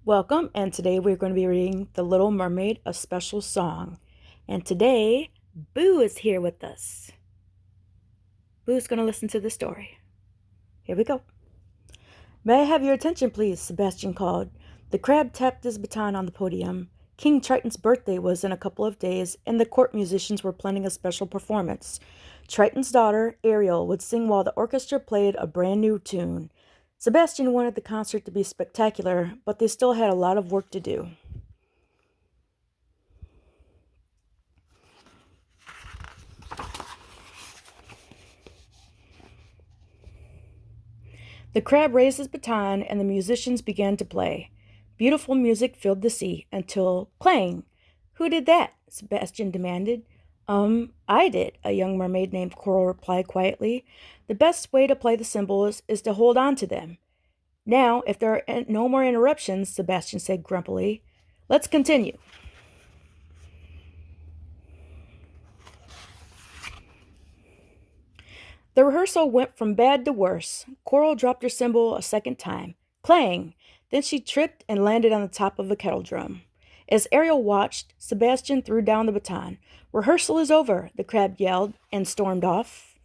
Welcome, and today we're going to be reading The Little Mermaid, a special song. And today, Boo is here with us. Boo's going to listen to the story. Here we go. May I have your attention, please? Sebastian called. The crab tapped his baton on the podium. King Triton's birthday was in a couple of days, and the court musicians were planning a special performance. Triton's daughter, Ariel, would sing while the orchestra played a brand new tune. Sebastian wanted the concert to be spectacular, but they still had a lot of work to do. The crab raised his baton, and the musicians began to play. Beautiful music filled the sea until clang! Who did that? Sebastian demanded. I did, a young mermaid named Coral replied quietly. The best way to play the cymbals is to hold on to them. Now, if there are no more interruptions, Sebastian said grumpily, let's continue. The rehearsal went from bad to worse. Coral dropped her cymbal a second time. Clang! Then she tripped and landed on the top of a kettle drum. As Ariel watched, Sebastian threw down the baton. Rehearsal is over, the crab yelled and stormed off.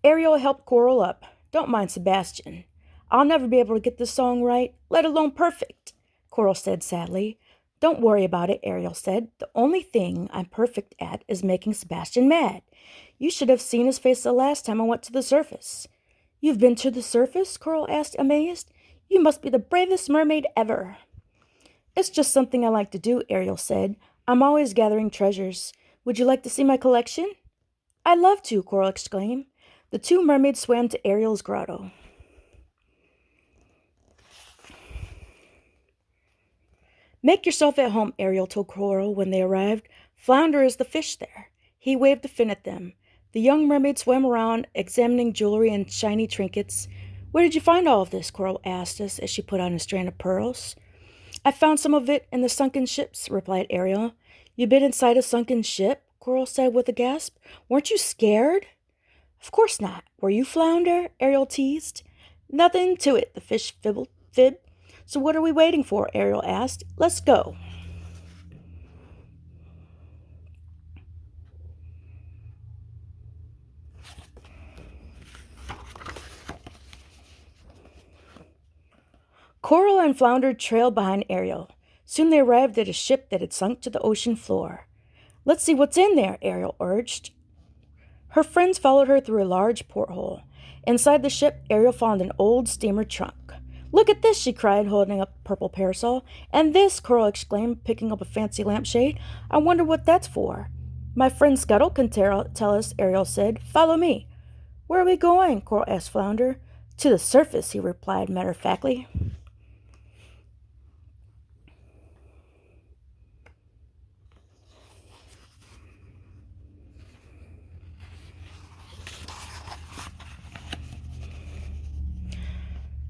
Ariel helped Coral up. Don't mind Sebastian. I'll never be able to get this song right, let alone perfect, Coral said sadly. Don't worry about it, Ariel said. The only thing I'm perfect at is making Sebastian mad. You should have seen his face the last time I went to the surface. You've been to the surface? Coral asked, amazed. You must be the bravest mermaid ever. It's just something I like to do, Ariel said. I'm always gathering treasures. Would you like to see my collection? I'd love to, Coral exclaimed. The two mermaids swam to Ariel's grotto. Make yourself at home, Ariel told Coral when they arrived. Flounder is the fish there. He waved a fin at them. The young mermaid swam around, examining jewelry and shiny trinkets. Where did you find all of this? Coral asked us as she put on a strand of pearls. I found some of it in the sunken ships, replied Ariel. You been inside a sunken ship? Coral said with a gasp. Weren't you scared? Of course not. Were you, Flounder? Ariel teased. Nothing to it, the fish fibbed. So what are we waiting for? Ariel asked. Let's go. Coral and Flounder trailed behind Ariel. Soon they arrived at a ship that had sunk to the ocean floor. Let's see what's in there, Ariel urged. Her friends followed her through a large porthole. Inside the ship, Ariel found an old steamer trunk. Look at this, she cried, holding up a purple parasol. And this, Coral exclaimed, picking up a fancy lampshade. I wonder what that's for. My friend Scuttle can tell us, Ariel said. Follow me. Where are we going? Coral asked Flounder. To the surface, he replied matter-of-factly.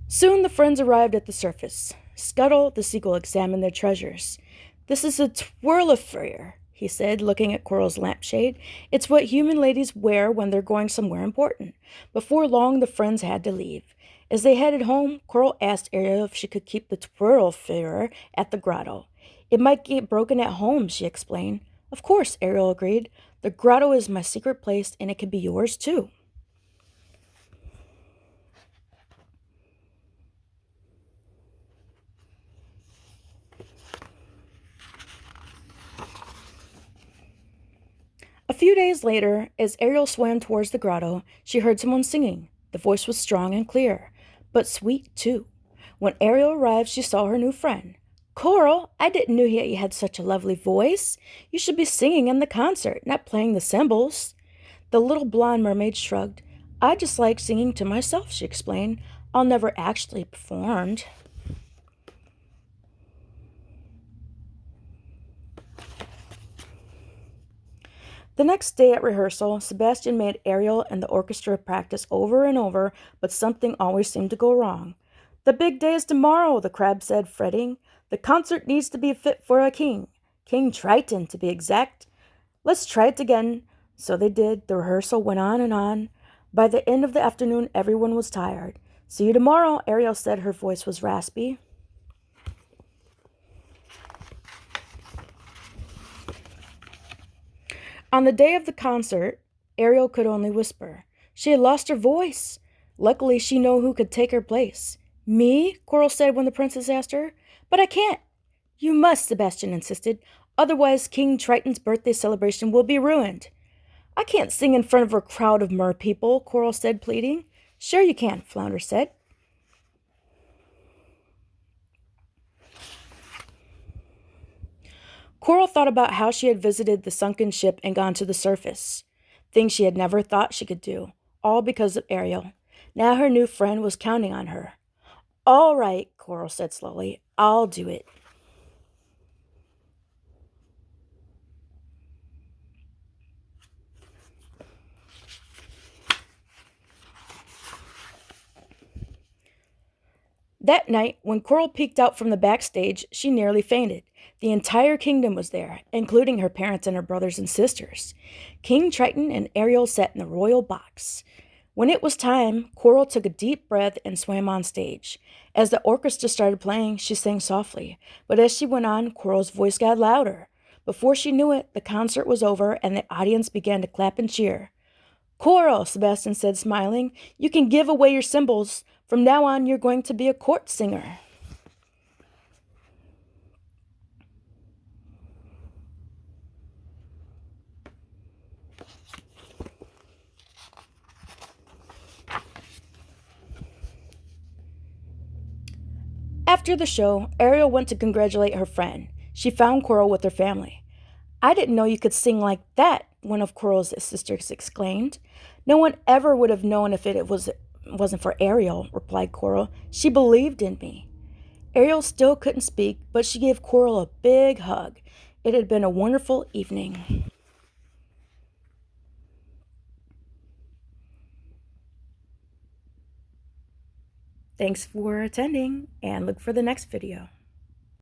Soon the friends arrived at the surface. Scuttle, the seagull, examined their treasures. This is a twirlifier, he said, looking at Coral's lampshade. It's what human ladies wear when they're going somewhere important. Before long, the friends had to leave. As they headed home, Coral asked Ariel if she could keep the twirlifier at the grotto. It might get broken at home, she explained. Of course, Ariel agreed. The grotto is my secret place, and it can be yours, too. A few days later, as Ariel swam towards the grotto, she heard someone singing. The voice was strong and clear, but sweet too. When Ariel arrived, she saw her new friend. Coral, I didn't know you had such a lovely voice. You should be singing in the concert, not playing the cymbals. The little blonde mermaid shrugged. I just like singing to myself, she explained. I'll never actually perform. The next day at rehearsal, Sebastian made Ariel and the orchestra practice over and over, but something always seemed to go wrong. The big day is tomorrow, the crab said, fretting. The concert needs to be fit for a king. King Triton, to be exact. Let's try it again. So they did. The rehearsal went on and on. By the end of the afternoon, everyone was tired. See you tomorrow, Ariel said. Her voice was raspy. On the day of the concert, Ariel could only whisper. She had lost her voice. Luckily, she knew who could take her place. Me? Coral said when the princess asked her. But I can't. You must, Sebastian insisted. Otherwise, King Triton's birthday celebration will be ruined. I can't sing in front of a crowd of mer people, Coral said, pleading. Sure you can, Flounder said. Coral thought about how she had visited the sunken ship and gone to the surface. Things she had never thought she could do, all because of Ariel. Now her new friend was counting on her. All right, Coral said slowly. I'll do it. That night, when Coral peeked out from the backstage, she nearly fainted. The entire kingdom was there, including her parents and her brothers and sisters. King Triton and Ariel sat in the royal box. When it was time, Coral took a deep breath and swam on stage. As the orchestra started playing, she sang softly, but as she went on, Coral's voice got louder. Before she knew it, the concert was over and the audience began to clap and cheer. Coral, Sebastian said, smiling, you can give away your symbols. From now on, you're going to be a court singer. After the show, Ariel went to congratulate her friend. She found Coral with her family. I didn't know you could sing like that, one of Coral's sisters exclaimed. No one ever would have known if it wasn't for Ariel, replied Coral. She believed in me. Ariel still couldn't speak, but she gave Coral a big hug. It had been a wonderful evening. Thanks for attending, and look for the next video.